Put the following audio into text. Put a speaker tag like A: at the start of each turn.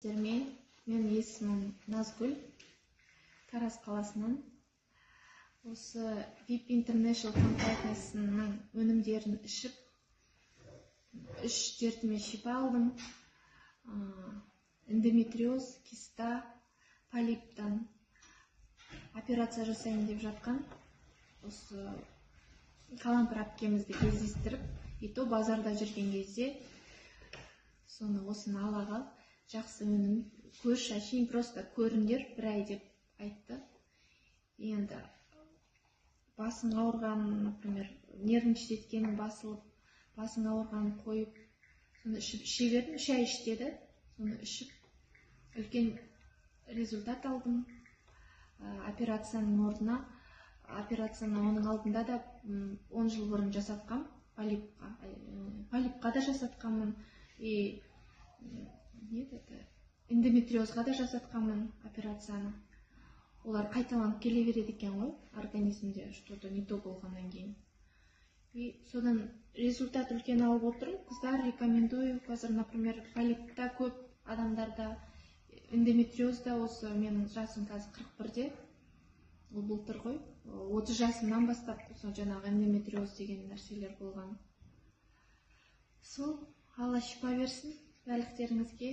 A: Менің есімім Назгүл, Тараз қаласынан. Осы VIP International компаниясының өнімдерін ішіп, 3 дертіме шипа алдым. Эндометриоз, киста, полиптан операция жасайын деп жатқан. Осы Қалампыр әпкемізді кездестіріп, ето базарда жүрген кезде соны осыны алаға, жақсы өнім, көрші әшейін просто көріңдер, бір ай деп айтты. Енді басың ауырған, например, нервничать еткенің басылып, басың ауырған қойып, соны іше бердім, 3 ай іш деді. Соны ішіп, үлкен результат алдым. Операцияның орнына, операцияны оның алдында да 10 жыл бұрын жасатқам, полипқа да жасатқамын, эндометриозға да жасатқамын операцияны. Олар қайталанып келе береді екен ғой, организмде что-то не то болғаннан кейін. Содан результат үлкен алып отырмын. Қыздар рекомендую. Қазір, например, полипта көп адамдарда, эндометриозда, осы менің жасым қазір 41-де, ол былтыр ғой, 30 жасымнан бастап жаңағы эндометриоз деген нәрселер болған. Сол, Алла шипа берсін барлықтеріңізге.